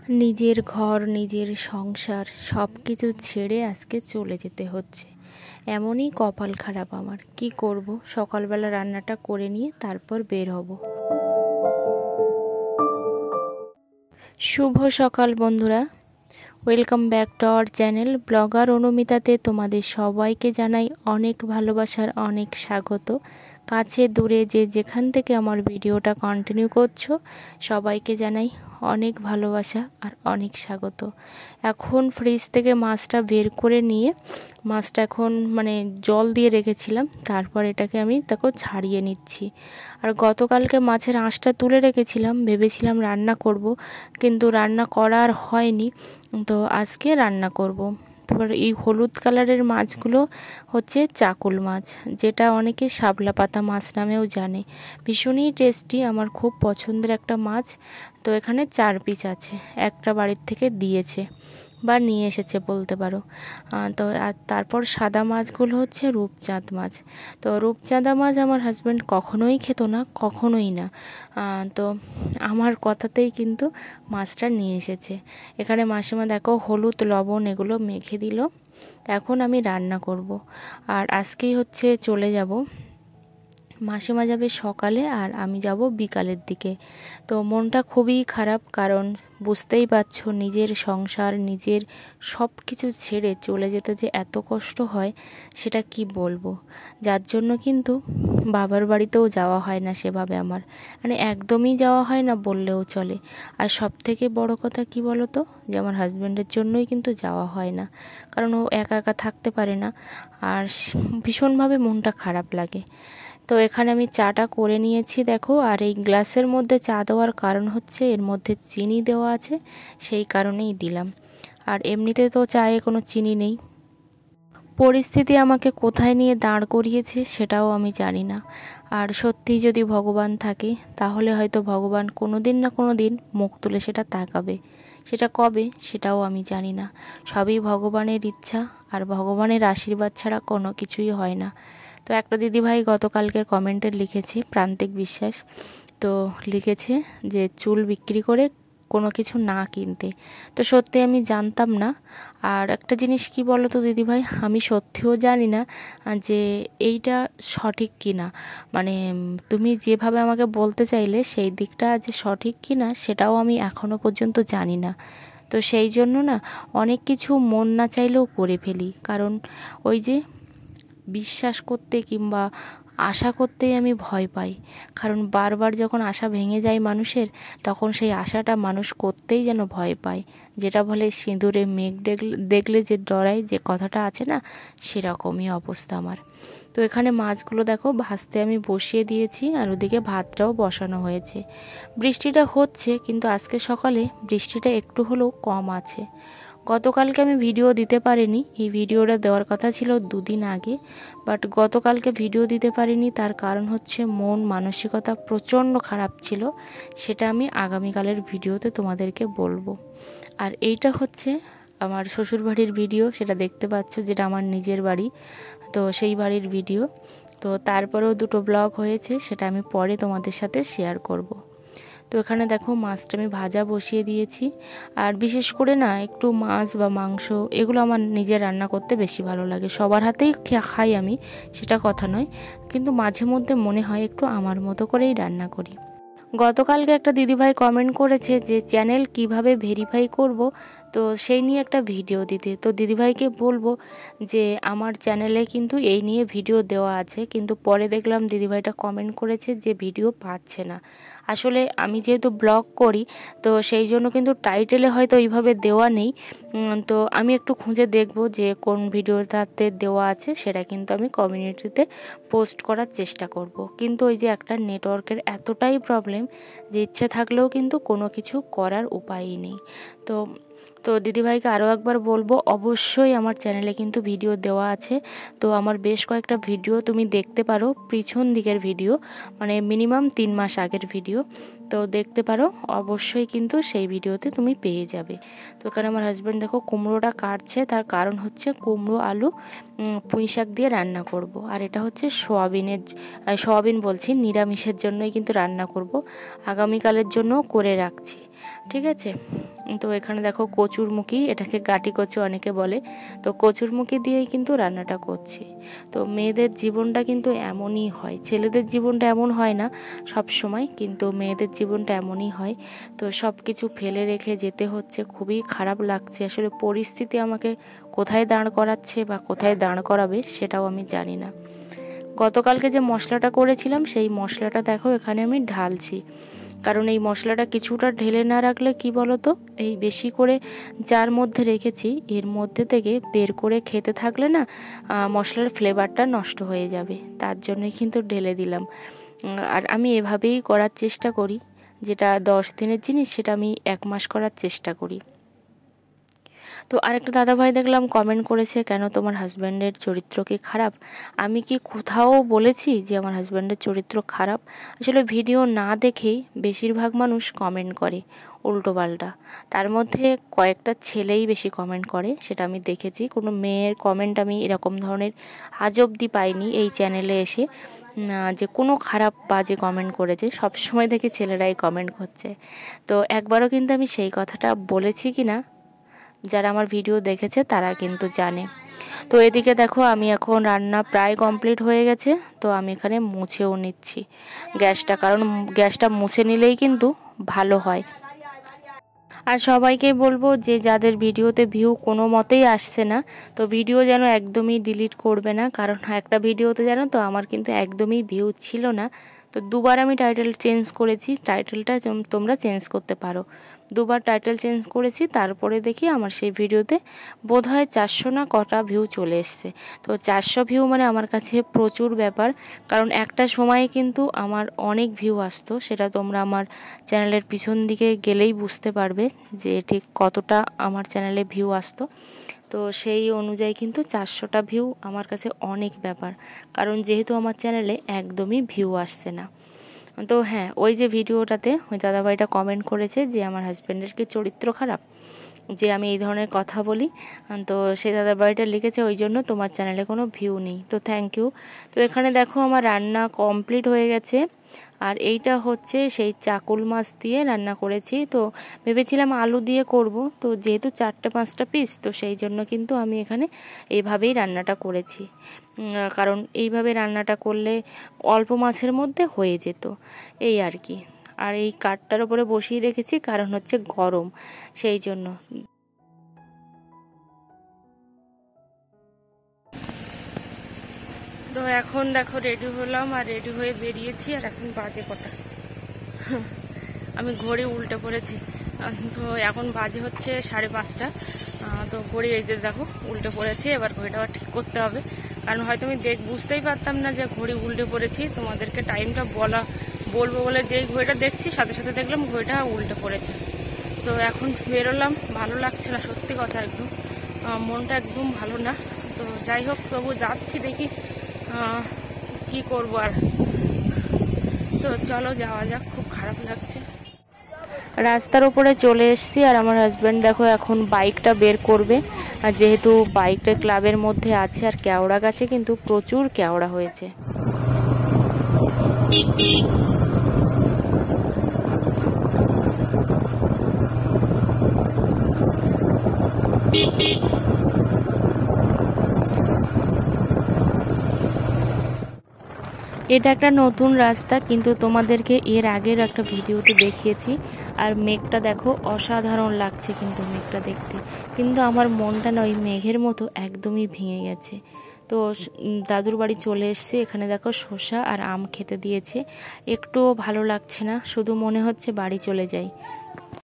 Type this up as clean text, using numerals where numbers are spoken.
নিজের ঘর, নিজের সংসার সব কিছু ছেড়ে আজকে চলে যেতে হচ্ছে। এমনই কপাল খারাপ আমার। কি করব, সকালবেলা রান্নাটা করে নিয়ে তারপর বের হব। শুভ সকাল বন্ধুরা, welcome back to our channel blogger অনুমিতাতে তোমাদের সবাইকে জানাই অনেক ভালোবাসার অনেক স্বাগত। কাছে দূরে যে যেখান থেকে আমার ভিডিওটা কন্টিনিউ করছো সবাইকে জানাই অনেক ভালোবাসা আর অনেক স্বাগত। এখন ফ্রিজ থেকে মাছটা বের করে নিয়ে মাছটা এখন জল দিয়ে রেখেছিলাম, তারপর এটাকে আমি তাকে ছাড়িয়ে নিচ্ছি। আর গতকালকে মাছের আঁশটা তুলে রেখেছিলাম, ভেবেছিলাম রান্না করব, কিন্তু রান্না করা আর হয়নি। তো আজকে রান্না করব। তারপর এই হলুদ কালারের মাছগুলো হচ্ছে চাকুল মাছ, যেটা অনেকে শাপলা পাতা মাছ নামেও জানে। ভীষণই টেস্টি, আমার খুব পছন্দের একটা মাছ। তো এখানে 4 পিস আছে, একটা বাড়ির থেকে দিয়েছে বা নিয়ে এসেছে বলতে পারো। তো আর তারপর সাদা মাছগুলো হচ্ছে রূপচাঁদ মাছ। তো রূপচাঁদা মাছ আমার হাজব্যান্ড কখনোই খেত না, কখনোই না। তো আমার কথাতেই কিন্তু মাছটা নিয়ে এসেছে। এখানে মাসিমা দেখো হলুদ লবণ এগুলো মেখে দিল। এখন আমি রান্না করব। আর আজকেই হচ্ছে চলে যাব, মাসিমা যাবে সকালে আর আমি যাব বিকালের দিকে। তো মনটা খুবই খারাপ, কারণ বুঝতেই পারছো নিজের সংসার, নিজের সব কিছু ছেড়ে চলে যেতে যে এত কষ্ট হয় সেটা কি বলবো। যার জন্য কিন্তু বাবার বাড়িতেও যাওয়া হয় না সেভাবে, আমার একদমই যাওয়া হয় না বললেও চলে। আর সব থেকে বড় কথা কি বলো তো, যে আমার হাজব্যান্ডের জন্যই কিন্তু যাওয়া হয় না, কারণ ও একা একা থাকতে পারে না। আর ভীষণভাবে মনটা খারাপ লাগে। তো এখানে আমি চাটা করে নিয়েছি দেখো, আর এই গ্লাসের মধ্যে চা দেওয়ার কারণ হচ্ছে এর মধ্যে চিনি দেওয়া আছে, সেই কারণেই দিলাম। আর এমনিতে তো চায়ে কোনো চিনি নেই। পরিস্থিতি আমাকে কোথায় নিয়ে দাঁড় করিয়েছে সেটাও আমি জানি না। আর সত্যিই যদি ভগবান থাকে তাহলে হয়তো ভগবান কোনো দিন না কোনো দিন মুখ তুলে সেটা তাকাবে। সেটা কবে সেটাও আমি জানি না। সবই ভগবানের ইচ্ছা, আর ভগবানের আশীর্বাদ ছাড়া কোনো কিছুই হয় না। তো একটা দিদিভাই গতকালকের কমেন্টে লিখেছে, প্রান্তিক বিশ্বাস, তো লিখেছে যে চুল বিক্রি করে কোনো কিছু না কিনতে। তো সত্যি আমি জানতাম না। আর একটা জিনিস কি বলো তো দিদিভাই, আমি সত্যিও জানি না যে এইটা সঠিক কি না। তুমি যেভাবে আমাকে বলতে চাইলে সেই দিকটা যে সঠিক কি না সেটাও আমি এখনও পর্যন্ত জানি না। তো সেই জন্য না অনেক কিছু মন না চাইলেও করে ফেলি, কারণ ওই যে বিশ্বাস করতে কিংবা আশা করতেই আমি ভয় পাই। কারণ বারবার যখন আশা ভেঙে যায় মানুষের, তখন সেই আশাটা মানুষ করতেই যেন ভয় পায়। যেটা বলে সিঁদুরে মেঘ দেখলে যে ডরায়, যে কথাটা আছে না, সেরকমই অবস্থা আমার। তো এখানে মাছগুলো দেখো ভাজতে আমি বসিয়ে দিয়েছি, আর ওদিকে ভাতটাও বসানো হয়েছে। বৃষ্টিটা হচ্ছে, কিন্তু আজকে সকালে বৃষ্টিটা একটু হলেও কম আছে। গতকালকে আমি ভিডিও দিতে পারিনি, এই ভিডিওটা দেওয়ার কথা ছিল 2 দিন আগে, বাট গতকালকে ভিডিও দিতে পারিনি। তার কারণ হচ্ছে মন মানসিকতা প্রচণ্ড খারাপ ছিল, সেটা আমি আগামীকালের ভিডিওতে তোমাদেরকে বলবো। আর এইটা হচ্ছে আমার শ্বশুরবাড়ির ভিডিও, সেটা দেখতে পাচ্ছ, যেটা আমার নিজের বাড়ি। তো সেই বাড়ির ভিডিও। তো তারপরেও 2টো ব্লগ হয়েছে, সেটা আমি পরে তোমাদের সাথে শেয়ার করব। তো এখানে দেখো মাছটা আমি ভাজা বসিয়ে দিয়েছি। আর বিশেষ করে না একটু মাছ বা মাংস এগুলো আমার নিজের রান্না করতে বেশি ভালো লাগে। সবার হাতেই খাই আমি, সেটা কথা নয়, কিন্তু মাঝে মধ্যে মনে হয় একটু আমার মতো করেই রান্না করি। গতকালকে একটা দিদিভাই কমেন্ট করেছে যে চ্যানেল কিভাবে ভেরিফাই করব, তো সেই নিয়ে একটা ভিডিও দিতে। তো দিদিভাইকে বলবো যে আমার চ্যানেলে কিন্তু এই নিয়ে ভিডিও দেওয়া আছে, কিন্তু পরে দেখলাম দিদিভাইটা কমেন্ট করেছে যে ভিডিও পাচ্ছে না। আসলে আমি যেহেতু ব্লগ করি, তো সেই জন্য কিন্তু টাইটেলে হয়তো এইভাবে দেওয়া নেই। তো আমি একটু খুঁজে দেখব যে কোন ভিডিওটাতে দেওয়া আছে, সেটা কিন্তু আমি কমিউনিটিতে পোস্ট করার চেষ্টা করব। কিন্তু ওই যে একটা নেটওয়ার্কের এতটাই প্রবলেম যে ইচ্ছে থাকলেও কিন্তু কোনো কিছু করার উপায়ই নেই। তো তো দিদিভাইকে আরও একবার বলবো, অবশ্যই আমার চ্যানেলে কিন্তু ভিডিও দেওয়া আছে। তো আমার বেশ কয়েকটা ভিডিও তুমি দেখতে পারো, পিছন দিকের ভিডিও, মিনিমাম 3 মাস আগের ভিডিও। তো দেখতে পারো, অবশ্যই কিন্তু সেই ভিডিওতে তুমি পেয়ে যাবে। তো এখানে আমার হাজব্যান্ড দেখো কুমড়োটা কাটছে, তার কারণ হচ্ছে কুমড়ো আলু পুঁই শাক দিয়ে রান্না করব। আর এটা হচ্ছে সোয়াবিন বলছি, নিরামিষের জন্যই কিন্তু রান্না করব, আগামীকালের জন্যও করে রাখছি। ঠিক আছে। তো এখানে দেখো কচুরমুখী, এটাকে গাটি কচু অনেকে বলে, তো কচুরমুখী দিয়েই কিন্তু রান্নাটা করছি। তো মেয়েদের জীবনটা কিন্তু এমনই হয়, ছেলেদের জীবনটা এমন হয় না সব সময়, কিন্তু মেয়েদের জীবনটা এমনই হয়। তো সব কিছু ফেলে রেখে যেতে হচ্ছে, খুবই খারাপ লাগছে আসলে। পরিস্থিতি আমাকে কোথায় দাঁড় করাচ্ছে বা কোথায় দাঁড় করাবে সেটাও আমি জানি না। গতকালকে যে মশলাটা করেছিলাম সেই মশলাটা দেখো এখানে আমি ঢালছি, কারণ এই মশলাটা কিছুটা ঢেলে না রাখলে কি বলতো, এই বেশি করে যার মধ্যে রেখেছি এর মধ্যে থেকে বের করে খেতে থাকলে না মশলার ফ্লেভারটা নষ্ট হয়ে যাবে, তার জন্যই কিন্তু ঢেলে দিলাম। আর আমি এভাবেই করার চেষ্টা করি, যেটা 10 দিনের জিনিস সেটা আমি 1 মাস করার চেষ্টা করি। তো আরেকটা দাদাভাই দেখলাম কমেন্ট করেছে, কেন তোমার হাজব্যান্ডের চরিত্র কি খারাপ? আমি কি কোথাও বলেছি যে আমার হাজব্যান্ডের চরিত্র খারাপ? আসলে ভিডিও না দেখেই বেশিরভাগ মানুষ কমেন্ট করে উল্টোপাল্টা, তার মধ্যে কয়েকটা ছেলেই বেশি কমেন্ট করে, সেটা আমি দেখেছি। কোনো মেয়ের কমেন্ট আমি এরকম ধরনের আজ অবধি পাইনি এই চ্যানেলে এসে, যে কোনো খারাপ বাজে কমেন্ট করেছে। সবসময় দেখি ছেলেরাই কমেন্ট করছে। তো একবারও কিন্তু আমি সেই কথাটা বলেছি কি না, যারা আমার ভিডিও দেখেছে তারা কিন্তু জানে। তো এদিকে দেখো আমি এখন রান্না প্রায় কমপ্লিট হয়ে গেছে, তো আমি এখানে মুছেও নিচ্ছি গ্যাসটা, কারণ গ্যাসটা মুছে নিলেই কিন্তু ভালো হয়। আর সবাইকে বলবো যে যাদের ভিডিওতে ভিউ কোনো মতেই আসছে না, তো ভিডিও যেন একদমই ডিলিট করবে না, কারণ একটা ভিডিওতে জানো তো আমার কিন্তু একদমই ভিউ ছিল না। তো দুবার আমি টাইটেল চেঞ্জ করেছি, টাইটেলটা তোমরা চেঞ্জ করতে পারো। দুবার টাইটেল চেঞ্জ করেছি, তারপরে দেখি আমার সেই ভিডিওতে বোধহয় 400 না কটা ভিউ চলে এসছে। তো 400 ভিউ মানে আমার কাছে প্রচুর ব্যাপার, কারণ একটা সময়ে কিন্তু আমার অনেক ভিউ আসতো, সেটা তোমরা আমার চ্যানেলের পিছন দিকে গেলেই বুঝতে পারবে যে ঠিক কতটা আমার চ্যানেলে ভিউ আসতো। তো সেই অনুযায়ী কিন্তু 400টা ভিউ আমার কাছে অনেক ব্যাপার, কারণ যেহেতু আমার চ্যানেলে একদমই ভিউ আসছে না। তো হ্যাঁ, ওই যে ভিডিওটাতে ওই দাদাভাইটা কমেন্ট করেছে যে আমার হাজব্যান্ডের কি চরিত্র খারাপ, যে আমি এই ধরনের কথা বলি, তো সেই দাদাভাইটা লিখেছে ওই জন্য তোমার চ্যানেলে কোনো ভিউ নেই। তো থ্যাংক ইউ। তো এখানে দেখো আমার রান্না কমপ্লিট হয়ে গেছে, আর এইটা হচ্ছে সেই চাকুল মাছ দিয়ে রান্না করেছি। তো ভেবেছিলাম আলু দিয়ে করব, তো যেহেতু 4-5টা পিস, তো সেই জন্য কিন্তু আমি এখানে এইভাবেই রান্নাটা করেছি। কারণ এইভাবে রান্নাটা করলে অল্প মাছের মধ্যে হয়ে যেত, এই আর কি। আর এই কাঠটার উপরে বসিয়ে রেখেছি কারণ হচ্ছে গরম, সেই জন্য। তো এখন দেখো রেডি হলাম, আর রেডি হয়ে বেরিয়েছি, আর এখন বাজে কটা, আমি ঘড়ি উল্টে পড়েছি। তো এখন বাজে হচ্ছে 5:30। তো ঘড়ি এই যে দেখো উল্টে পড়েছি, এবার ঘড়িটা আবার ঠিক করতে হবে, কারণ হয়তো আমি বুঝতেই পারতাম না যে ঘড়ি উল্টে পড়েছি। তোমাদেরকে টাইমটা বলবো বলে যেই ঘড়িটা দেখছি সাথে সাথে দেখলাম ঘড়িটা উল্টে পড়েছে। তো এখন বেরোলাম, ভালো লাগছে না সত্যি কথা, একদম মনটা একদম ভালো না। তো যাই হোক, তবু যাচ্ছি, দেখি কি করব আর। তো চলো যাওয়া যাক, খুব খারাপ লাগছে। রাস্তার উপরে চলে এসেছি, আর আমার হাজব্যান্ড দেখো এখন বাইকটা বের করবে, আর যেহেতু বাইকটা ক্লাবের মধ্যে আছে, আর কেওড়া গাছে কিন্তু প্রচুর কেওড়া হয়েছে। এটা একটা নতুন রাস্তা, কিন্তু তোমাদেরকে এর আগের একটা ভিডিওতে দেখিয়েছি। আর মেঘটা দেখো অসাধারণ লাগছে কিন্তু মেঘটা দেখতে, কিন্তু আমার মনটা না ওই মেঘের মতো একদমই ভেঙে গেছে। তো দাদুর বাড়ি চলে এসেছি, এখানে দেখো শসা আর আম খেতে দিয়েছে, একটুও ভালো লাগছে না, শুধু মনে হচ্ছে বাড়ি চলে যাই।